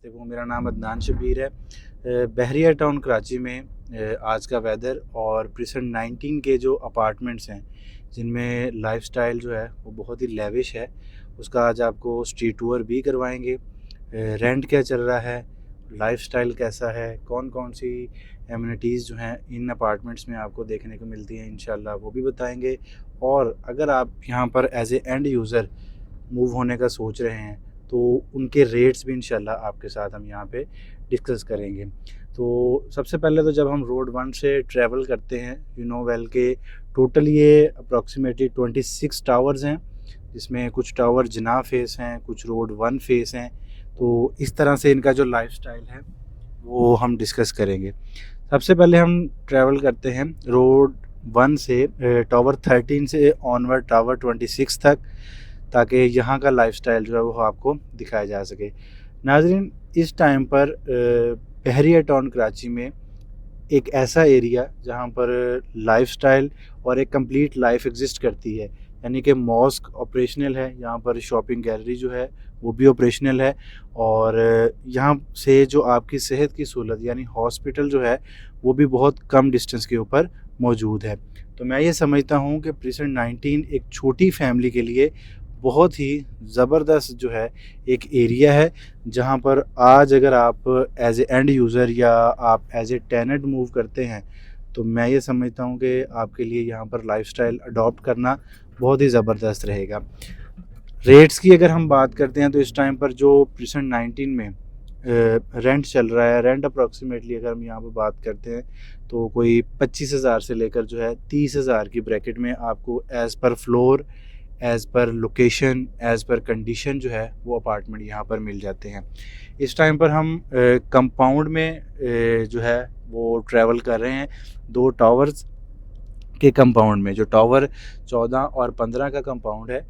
वालेकुम। मेरा नाम अदनान शबीर है। बहरिया टाउन कराची में आज का वेदर और प्रीसेंट 19 के जो अपार्टमेंट्स हैं जिनमें लाइफस्टाइल जो है वो बहुत ही लेविश है, उसका आज आपको स्ट्रीट टूर भी करवाएंगे। रेंट क्या चल रहा है, लाइफस्टाइल कैसा है, कौन कौन सी एमिनिटीज़ जो हैं इन अपार्टमेंट्स में आपको देखने को मिलती हैं, इंशाल्लाह वो भी बताएंगे। और अगर आप यहाँ पर as a end user move होने का सोच रहे हैं तो उनके रेट्स भी इंशाल्लाह आपके साथ हम यहाँ पे डिस्कस करेंगे। तो सबसे पहले तो जब हम रोड 1 से ट्रैवल करते हैं, यू नो वेल के टोटल ये अप्रॉक्सीमेटली 26 टावर्स हैं, जिसमें कुछ टावर जिना फेस हैं, कुछ रोड 1 फेस हैं। तो इस तरह से इनका जो लाइफस्टाइल है वो हम डिस्कस करेंगे। सबसे पहले हम ट्रैवल करते हैं रोड 1 से टावर 13 से ऑनवर्ड टावर 26 तक, ताकि यहाँ का लाइफस्टाइल जो है वो आपको दिखाया जा सके। नाज़रीन, इस टाइम पर बहरिया टाउन कराची में एक ऐसा एरिया जहाँ पर लाइफस्टाइल और एक कंप्लीट लाइफ एग्जिस्ट करती है, यानी कि मॉस्क ऑपरेशनल है, यहाँ पर शॉपिंग गैलरी जो है वो भी ऑपरेशनल है, और यहाँ से जो आपकी सेहत की सहूलत यानी हॉस्पिटल जो है वो भी बहुत कम डिस्टेंस के ऊपर मौजूद है। तो मैं ये समझता हूँ कि प्रीसेंट 19 एक छोटी फैमिली के लिए बहुत ही ज़बरदस्त जो है एक एरिया है, जहाँ पर आज अगर आप एज ए एंड यूज़र या आप एज ए टेनेंट मूव करते हैं तो मैं ये समझता हूँ कि आपके लिए यहाँ पर लाइफस्टाइल अडॉप्ट करना बहुत ही ज़बरदस्त रहेगा। रेट्स की अगर हम बात करते हैं तो इस टाइम पर जो प्रीसेंट 19 में रेंट चल रहा है, रेंट अप्रॉक्सीमेटली अगर हम यहाँ पर बात करते हैं तो कोई 25,000 से लेकर जो है 30,000 की ब्रैकेट में आपको as per floor, as per location, as per condition जो है वो अपार्टमेंट यहाँ पर मिल जाते हैं। इस टाइम पर हम कंपाउंड में जो है वो ट्रैवल कर रहे हैं, 2 टावर्स के कंपाउंड में। जो टावर 14 और 15 का कंपाउंड है,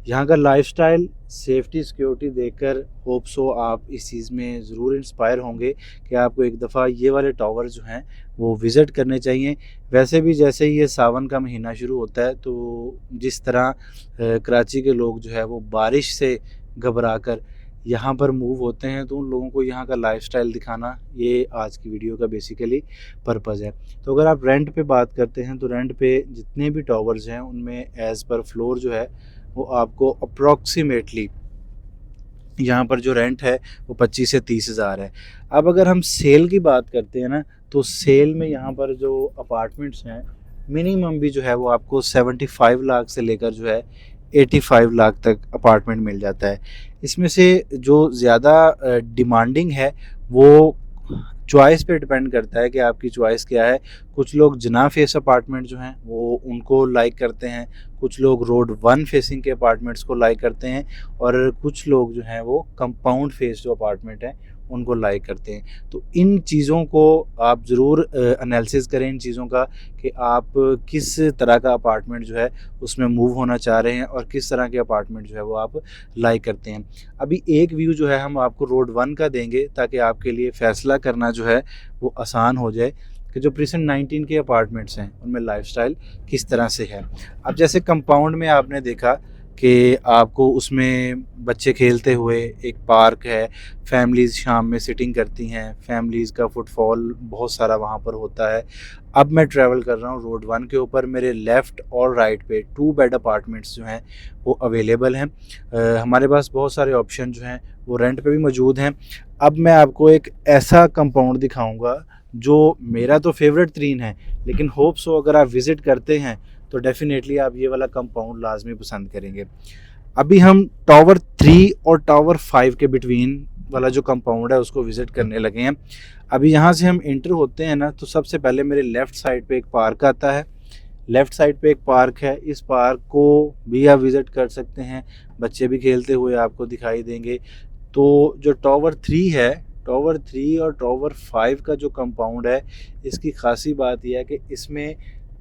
यहाँ का लाइफस्टाइल, सेफ्टी, सिक्योरिटी देखकर होप सो आप इस चीज़ में ज़रूर इंस्पायर होंगे कि आपको एक दफ़ा ये वाले टावर जो हैं वो विज़िट करने चाहिए। वैसे भी जैसे ही ये सावन का महीना शुरू होता है तो जिस तरह कराची के लोग जो है वो बारिश से घबरा कर यहाँ पर मूव होते हैं, तो उन लोगों को यहाँ का लाइफस्टाइल दिखाना ये आज की वीडियो का बेसिकली पर्पज़ है। तो अगर आप रेंट पे बात करते हैं तो रेंट पे जितने भी टावर्स हैं उनमें एज़ पर फ्लोर जो है वो आपको अप्रॉक्सीमेटली यहाँ पर जो रेंट है वो 25 से 30,000 है। अब अगर हम सेल की बात करते हैं ना, तो सेल में यहाँ पर जो अपार्टमेंट्स हैं मिनिमम भी जो है वो आपको 75 लाख से लेकर जो है 85 लाख तक अपार्टमेंट मिल जाता है। इसमें से जो ज़्यादा डिमांडिंग है वो चॉइस पे डिपेंड करता है कि आपकी चॉइस क्या है। कुछ लोग जना फेस अपार्टमेंट जो हैं वो उनको लाइक करते हैं, कुछ लोग रोड 1 फेसिंग के अपार्टमेंट्स को लाइक करते हैं, और कुछ लोग जो हैं वो कंपाउंड फेस जो अपार्टमेंट हैं उनको लाइक करते हैं। तो इन चीज़ों को आप ज़रूर एनालिसिस करें, इन चीज़ों का, कि आप किस तरह का अपार्टमेंट जो है उसमें मूव होना चाह रहे हैं और किस तरह के अपार्टमेंट जो है वो आप लाइक करते हैं। अभी एक व्यू जो है हम आपको रोड 1 का देंगे ताकि आपके लिए फ़ैसला करना जो है वो आसान हो जाए कि जो प्रीसेंट 19 के अपार्टमेंट्स हैं उनमें लाइफस्टाइल किस तरह से है। अब जैसे कंपाउंड में आपने देखा कि आपको उसमें बच्चे खेलते हुए, एक पार्क है, फैमिलीज़ शाम में सिटिंग करती हैं, फैमिलीज़ का फुटफॉल बहुत सारा वहाँ पर होता है। अब मैं ट्रैवल कर रहा हूँ रोड 1 के ऊपर, मेरे लेफ़्ट और राइट पे 2 बेड अपार्टमेंट्स जो हैं वो अवेलेबल हैं। हमारे पास बहुत सारे ऑप्शन जो हैं वो रेंट पे भी मौजूद हैं। अब मैं आपको एक ऐसा कंपाउंड दिखाऊँगा जो मेरा तो फेवरेट 3 है, लेकिन होप सो अगर आप विज़िट करते हैं तो डेफ़िनेटली आप ये वाला कंपाउंड लाजमी पसंद करेंगे। अभी हम टावर 3 और टावर 5 के बिटवीन वाला जो कंपाउंड है उसको विज़िट करने लगे हैं। अभी यहाँ से हम एंटर होते हैं ना, तो सबसे पहले मेरे लेफ़्ट साइड पे एक पार्क आता है। लेफ़्ट साइड पे एक पार्क है, इस पार्क को भी आप विज़िट कर सकते हैं, बच्चे भी खेलते हुए आपको दिखाई देंगे। तो जो टावर 3 है, टावर 3 और टावर 5 का जो कंपाउंड है, इसकी ख़ासी बात यह है कि इसमें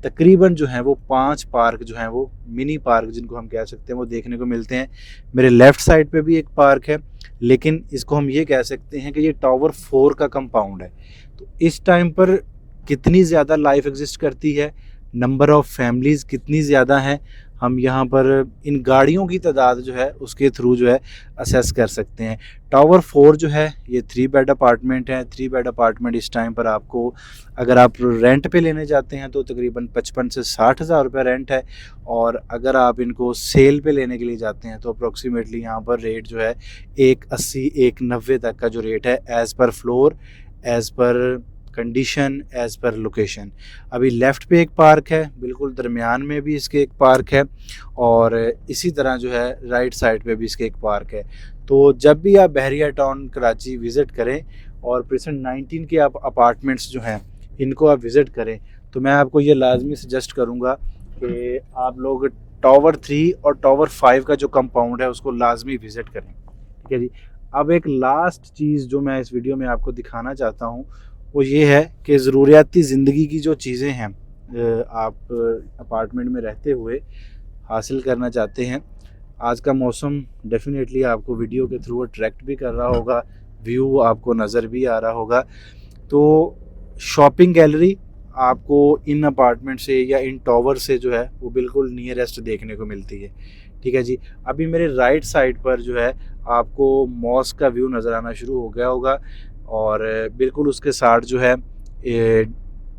तकरीबन जो है वो 5 पार्क जो हैं वो मिनी पार्क जिनको हम कह सकते हैं वो देखने को मिलते हैं। मेरे लेफ़्ट साइड पे भी एक पार्क है, लेकिन इसको हम ये कह सकते हैं कि ये टावर 4 का कंपाउंड है। तो इस टाइम पर कितनी ज़्यादा लाइफ एग्जिस्ट करती है, नंबर ऑफ़ फैमिलीज़ कितनी ज़्यादा हैं, हम यहाँ पर इन गाड़ियों की तादाद जो है उसके थ्रू जो है असेस कर सकते हैं। टावर 4 जो है ये 3 बेड अपार्टमेंट है। 3 बेड अपार्टमेंट इस टाइम पर आपको अगर आप रेंट पे लेने जाते हैं तो तकरीबन 55 से 60 हज़ार रुपये रेंट है, और अगर आप इनको सेल पे लेने के लिए जाते हैं तो अप्रोक्सीमेटली यहाँ पर रेट जो है 180 190 तक का जो रेट है, as per floor, as per condition, as per location. अभी लेफ़्ट पे एक पार्क है, बिल्कुल दरमियान में भी इसके एक पार्क है, और इसी तरह जो है राइट साइड पे भी इसके एक पार्क है। तो जब भी आप बहरिया टाउन कराची विज़िट करें और प्रिसेंट 19 के आप अपार्टमेंट्स जो हैं इनको आप विज़िट करें, तो मैं आपको ये लाजमी सजेस्ट करूँगा कि आप लोग टावर 3 और टावर 5 का जो कंपाउंड है उसको लाजमी विज़िट करें। ठीक है जी। अब एक लास्ट चीज़ जो मैं इस वीडियो में आपको दिखाना चाहता हूँ वो ये है कि ज़रूरियाती ज़िंदगी की जो चीज़ें हैं आप अपार्टमेंट में रहते हुए हासिल करना चाहते हैं। आज का मौसम डेफिनेटली आपको वीडियो के थ्रू अट्रैक्ट भी कर रहा होगा, व्यू आपको नज़र भी आ रहा होगा। तो शॉपिंग गैलरी आपको इन अपार्टमेंट से या इन टावर से जो है वो बिल्कुल नियरेस्ट देखने को मिलती है। ठीक है जी। अभी मेरे राइट साइड पर जो है आपको मॉस्क का व्यू नज़र आना शुरू हो गया होगा, और बिल्कुल उसके साथ जो है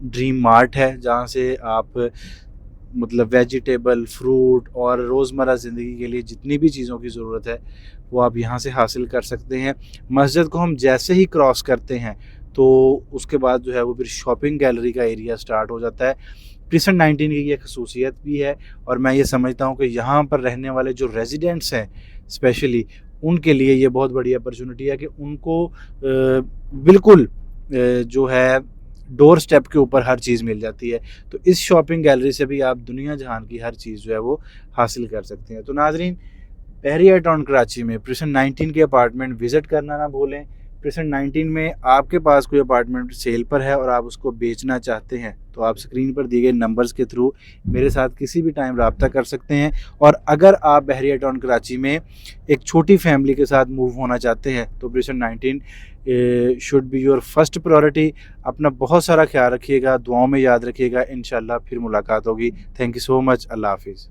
ड्रीम मार्ट है, जहाँ से आप मतलब वेजिटेबल, फ्रूट और रोज़मर्रा ज़िंदगी के लिए जितनी भी चीज़ों की ज़रूरत है वो आप यहाँ से हासिल कर सकते हैं। मस्जिद को हम जैसे ही क्रॉस करते हैं तो उसके बाद जो है वो फिर शॉपिंग गैलरी का एरिया स्टार्ट हो जाता है। प्रिसेंट 19 की ये खसूसियत भी है, और मैं ये समझता हूँ कि यहाँ पर रहने वाले जो रेजिडेंट्स हैं स्पेशली उनके लिए ये बहुत बड़ी अपॉर्चुनिटी है कि उनको बिल्कुल जो है डोर स्टेप के ऊपर हर चीज़ मिल जाती है। तो इस शॉपिंग गैलरी से भी आप दुनिया जहान की हर चीज़ जो है वो हासिल कर सकते हैं। तो नाजरीन, बहरिया टाउन कराची में प्रिसेंट 19 के अपार्टमेंट विज़िट करना ना भूलें। प्रिसेंट 19 में आपके पास कोई अपार्टमेंट सेल पर है और आप उसको बेचना चाहते हैं तो आप स्क्रीन पर दिए गए नंबर्स के थ्रू मेरे साथ किसी भी टाइम रब्ता कर सकते हैं। और अगर आप बहरिया टाउन कराची में एक छोटी फैमिली के साथ मूव होना चाहते हैं तो present 19 should be your first priority. अपना बहुत सारा ख्याल रखिएगा, दुआओं में याद रखिएगा। इंशाल्लाह फिर मुलाकात होगी। Thank you so much. अल्लाह हाफिज़।